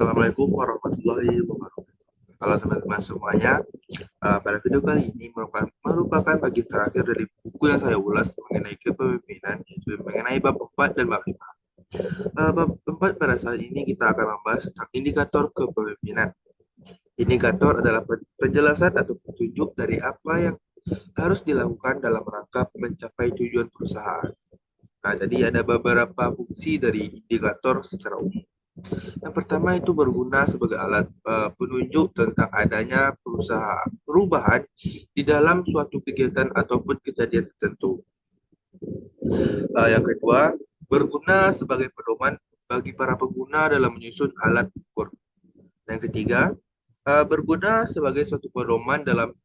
Assalamualaikum warahmatullahi wabarakatuh. Halo teman-teman semuanya, pada video kali ini merupakan bagian terakhir dari buku yang saya ulas mengenai kepemimpinan, yaitu mengenai bab 4 dan bab 5. Bab 4 pada saat ini kita akan membahas tentang indikator kepemimpinan. Indikator adalah penjelasan atau petunjuk dari apa yang harus dilakukan dalam rangka mencapai tujuan perusahaan. Nah, jadi ada beberapa fungsi dari indikator secara umum. Yang pertama itu berguna sebagai alat penunjuk tentang adanya perubahan di dalam suatu kegiatan ataupun kejadian tertentu. Yang kedua, berguna sebagai pedoman bagi para pengguna dalam menyusun alat ukur. Yang ketiga, berguna sebagai suatu pedoman dalam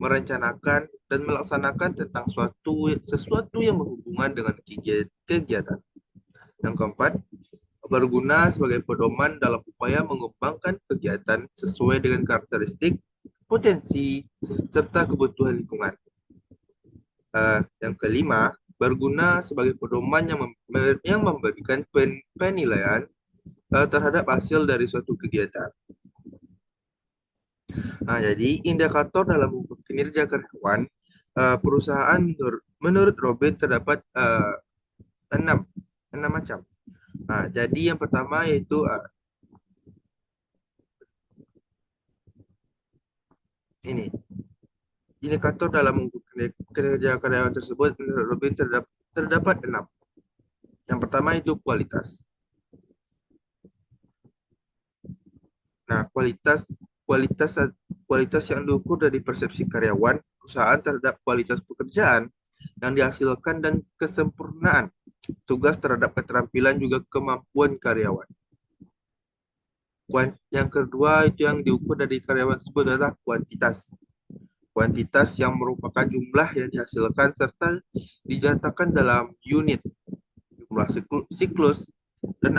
merencanakan dan melaksanakan tentang sesuatu yang berhubungan dengan kegiatan. Yang keempat, berguna sebagai pedoman dalam upaya mengembangkan kegiatan sesuai dengan karakteristik, potensi, serta kebutuhan lingkungan. Yang kelima, berguna sebagai pedoman yang memberikan penilaian terhadap hasil dari suatu kegiatan. Nah, jadi indikator dalam ukur kinerja karyawan perusahaan menurut Robin terdapat enam macam. Nah, jadi yang pertama yaitu ini indikator dalam mengukur kinerja karyawan tersebut menurut Robin terdapat enam. Yang pertama itu kualitas. Nah, kualitas yang diukur dari persepsi karyawan perusahaan terhadap kualitas pekerjaan yang dihasilkan dan kesempurnaan tugas terhadap keterampilan juga kemampuan karyawan. Yang kedua itu yang diukur dari karyawan tersebut adalah kuantitas. Kuantitas yang merupakan jumlah yang dihasilkan serta dinyatakan dalam unit, jumlah siklus, dan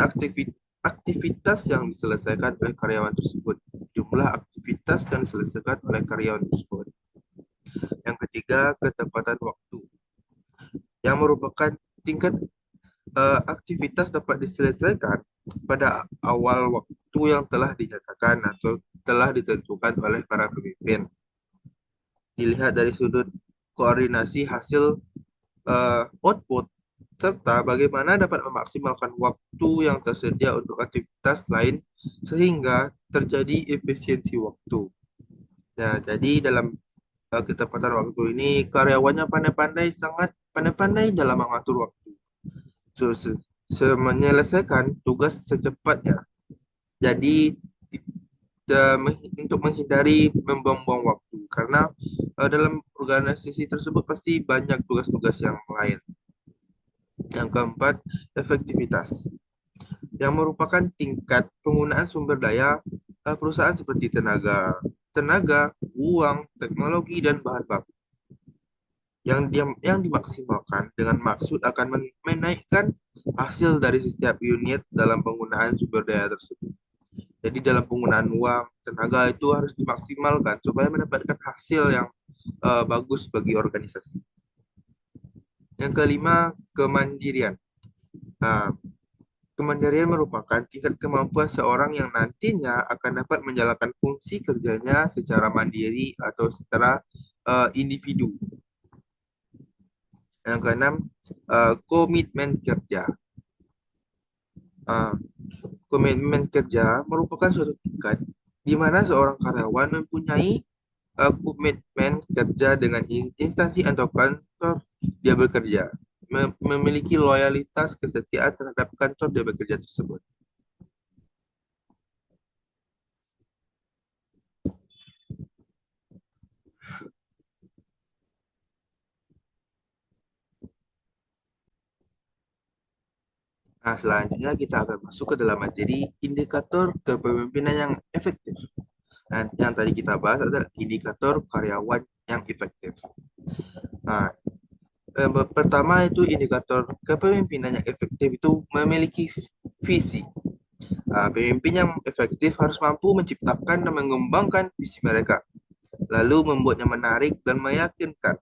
aktivitas yang diselesaikan oleh karyawan tersebut. Jumlah aktivitas yang diselesaikan oleh karyawan tersebut. Yang ketiga, ketepatan waktu, yang merupakan tingkat aktivitas dapat diselesaikan pada awal waktu yang telah dinyatakan atau telah ditentukan oleh para pemimpin. Dilihat dari sudut koordinasi hasil output serta bagaimana dapat memaksimalkan waktu yang tersedia untuk aktivitas lain sehingga terjadi efisiensi waktu. Nah, jadi dalam ketepatan waktu ini karyawannya sangat pandai-pandai dalam mengatur waktu. Menyelesaikan tugas secepatnya. Jadi untuk menghindari membuang-buang waktu karena dalam organisasi tersebut pasti banyak tugas-tugas yang lain. Yang keempat, efektivitas, yang merupakan tingkat penggunaan sumber daya perusahaan seperti tenaga, uang, teknologi, dan bahan baku yang dimaksimalkan dengan maksud akan menaikkan hasil dari setiap unit dalam penggunaan sumber daya tersebut. Jadi dalam penggunaan uang, tenaga itu harus dimaksimalkan supaya mendapatkan hasil yang bagus bagi organisasi. Yang kelima, kemandirian. Nah, kemandirian merupakan tingkat kemampuan seorang yang nantinya akan dapat menjalankan fungsi kerjanya secara mandiri atau secara individu. Yang keenam, komitmen kerja. Komitmen kerja merupakan suatu tingkat di mana seorang karyawan mempunyai komitmen kerja dengan instansi atau kantor dia bekerja, memiliki loyalitas kesetiaan terhadap kantor dia bekerja tersebut. Nah, selanjutnya kita akan masuk ke dalam materi indikator kepemimpinan yang efektif. Nah, yang tadi kita bahas adalah indikator karyawan yang efektif. Nah, pertama itu indikator kepemimpinan yang efektif itu memiliki visi. Pemimpin yang efektif harus mampu menciptakan dan mengembangkan visi mereka, lalu membuatnya menarik dan meyakinkan.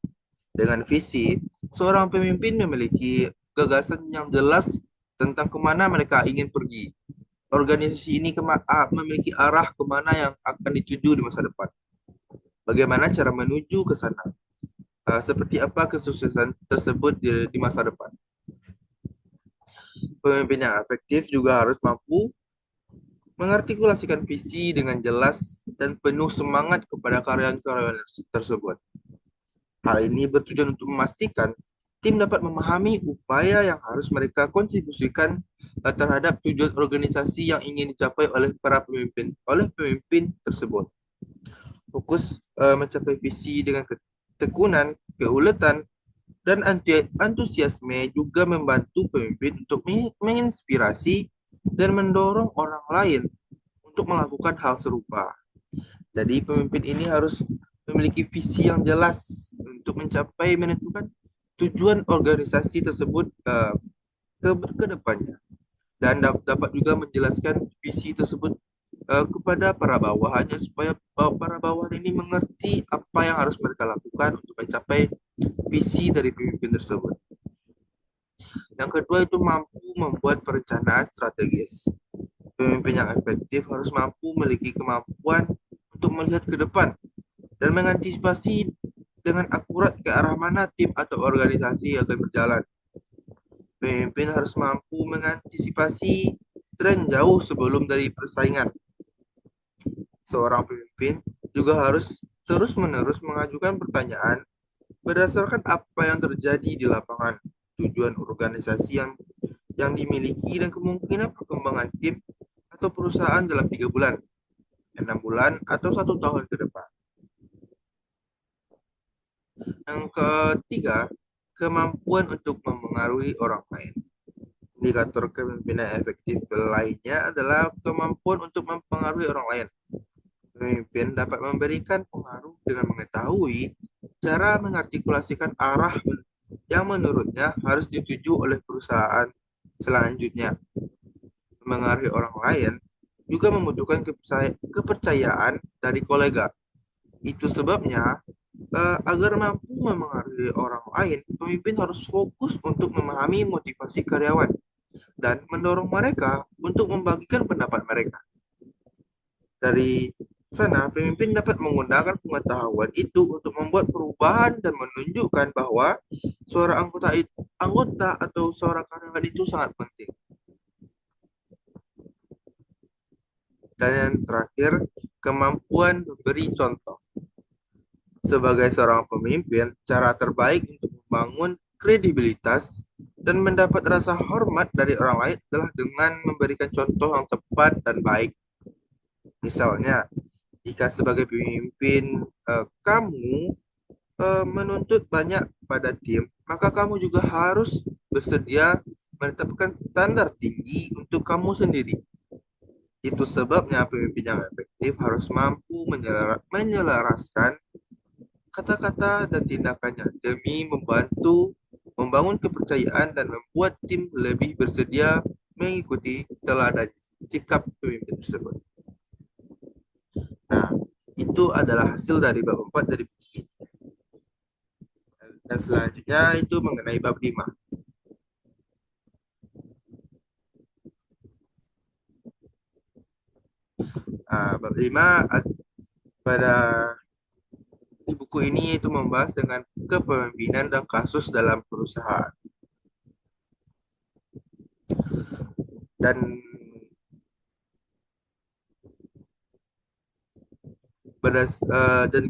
Dengan visi, seorang pemimpin memiliki gagasan yang jelas tentang kemana mereka ingin pergi. organisasi ini memiliki arah kemana yang akan dituju di masa depan. Bagaimana cara menuju ke sana? Seperti apa kesuksesan tersebut di masa depan? Pemimpin yang efektif juga harus mampu mengartikulasikan visi dengan jelas dan penuh semangat kepada karyawan-karyawan tersebut. Hal ini bertujuan untuk memastikan tim dapat memahami upaya yang harus mereka kontribusikan terhadap tujuan organisasi yang ingin dicapai oleh pemimpin tersebut. Fokus mencapai visi dengan ketekunan, keuletan, dan antusiasme juga membantu pemimpin untuk menginspirasi dan mendorong orang lain untuk melakukan hal serupa. Jadi pemimpin ini harus memiliki visi yang jelas untuk menentukan tujuan organisasi tersebut ke depannya, dan dapat juga menjelaskan visi tersebut kepada para bawahannya supaya para bawahan ini mengerti apa yang harus mereka lakukan untuk mencapai visi dari pemimpin tersebut. Yang kedua itu mampu membuat perencanaan strategis. Pemimpin yang efektif harus mampu memiliki kemampuan untuk melihat ke depan dan mengantisipasi dengan akurat ke arah mana tim atau organisasi akan berjalan. Pemimpin harus mampu mengantisipasi tren jauh sebelum dari persaingan. Seorang pemimpin juga harus terus-menerus mengajukan pertanyaan berdasarkan apa yang terjadi di lapangan, tujuan organisasi yang dimiliki, dan kemungkinan perkembangan tim atau perusahaan dalam 3 bulan, 6 bulan, atau 1 tahun ke depan. Yang ketiga, kemampuan untuk memengaruhi orang lain. Indikator kepemimpinan efektif lainnya adalah kemampuan untuk mempengaruhi orang lain. Pemimpin dapat memberikan pengaruh dengan mengetahui cara mengartikulasikan arah yang menurutnya harus dituju oleh perusahaan selanjutnya. Memengaruhi orang lain juga membutuhkan kepercayaan dari kolega. Itu sebabnya agar mampu memengaruhi orang lain, pemimpin harus fokus untuk memahami motivasi karyawan dan mendorong mereka untuk membagikan pendapat mereka. Dari sana, pemimpin dapat menggunakan pengetahuan itu untuk membuat perubahan dan menunjukkan bahwa suara anggota atau suara karyawan itu sangat penting. Dan yang terakhir, kemampuan memberi contoh. Sebagai seorang pemimpin, cara terbaik untuk membangun kredibilitas dan mendapat rasa hormat dari orang lain adalah dengan memberikan contoh yang tepat dan baik. Misalnya, jika sebagai pemimpin kamu menuntut banyak pada tim, maka kamu juga harus bersedia menetapkan standar tinggi untuk kamu sendiri. Itu sebabnya pemimpin yang efektif harus mampu menyelaraskan kata-kata dan tindakannya demi membantu membangun kepercayaan dan membuat tim lebih bersedia mengikuti teladan sikap pemimpin tersebut. Nah, itu adalah hasil dari bab 4 dari buku ini. Dan selanjutnya itu mengenai bab 5. Bab 5 pada di buku ini itu membahas dengan kepemimpinan dan kasus dalam perusahaan. Dan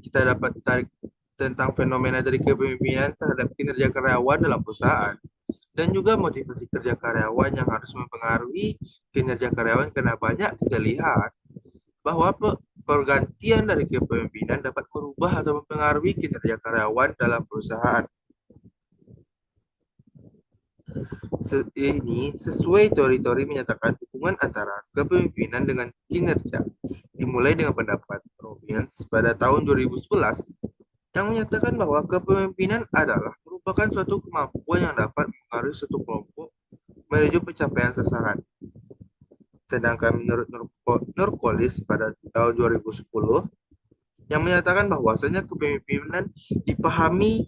kita dapat tarik tentang fenomena dari kepemimpinan terhadap kinerja karyawan dalam perusahaan, dan juga motivasi kerja karyawan yang harus mempengaruhi kinerja karyawan, karena banyak kita lihat bahwa pergantian dari kepemimpinan dapat merubah atau mempengaruhi kinerja karyawan dalam perusahaan. Ini sesuai teori-teori menyatakan hubungan antara kepemimpinan dengan kinerja, dimulai dengan pendapat Robbins pada tahun 2011 yang menyatakan bahwa kepemimpinan adalah merupakan suatu kemampuan yang dapat mengaruhi suatu kelompok menuju pencapaian sasaran. Sedangkan menurut Nurkolis pada tahun 2010 yang menyatakan bahwasanya kepemimpinan dipahami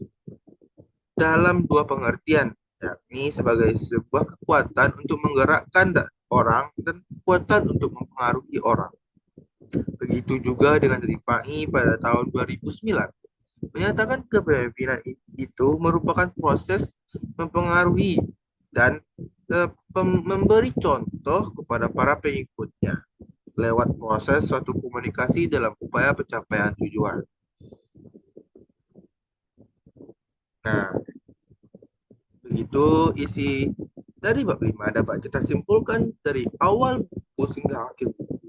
dalam dua pengertian, yakni sebagai sebuah kekuatan untuk menggerakkan orang dan kekuatan untuk mempengaruhi orang. Begitu juga dengan Rifai pada tahun 2009, menyatakan kepemimpinan itu merupakan proses mempengaruhi dan memberi contoh kepada para pengikutnya lewat proses suatu komunikasi dalam upaya pencapaian tujuan. Nah, begitu isi dari bab 5 dapat kita simpulkan dari awal buku hingga akhir buku.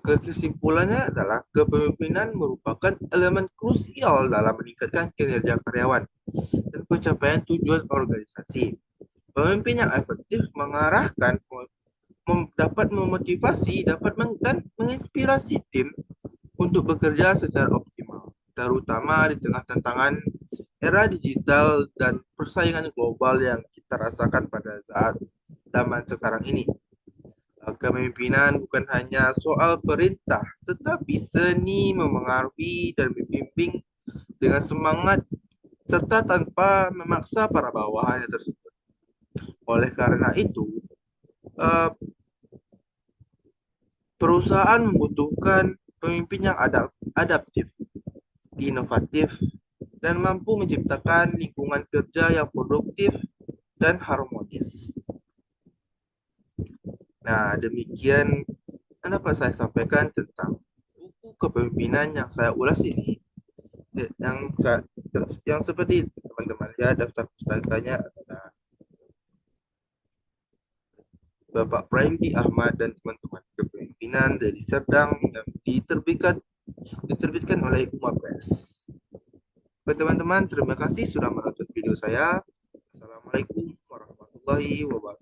Kesimpulannya adalah kepemimpinan merupakan elemen krusial dalam meningkatkan kinerja karyawan dan pencapaian tujuan organisasi. Pemimpin yang efektif mengarahkan, dapat memotivasi, dapat dan menginspirasi tim untuk bekerja secara optimal, terutama di tengah tantangan era digital dan persaingan global yang kita rasakan pada saat zaman sekarang ini. Kepemimpinan bukan hanya soal perintah, tetapi seni memengaruhi dan membimbing dengan semangat serta tanpa memaksa para bawahannya tersebut. Oleh karena itu, perusahaan membutuhkan pemimpin yang adaptif, inovatif, dan mampu menciptakan lingkungan kerja yang produktif dan harmonis. Nah, demikian yang dapat saya sampaikan tentang buku kepemimpinan yang saya ulas ini. Yang seperti teman-teman lihat daftar pustakanya adalah Bapak Prayudi Ahmad dan teman-teman kepemimpinan dari Serdang yang diterbitkan oleh Umar Press. Teman-teman, terima kasih sudah menonton video saya. Assalamualaikum warahmatullahi wabarakatuh.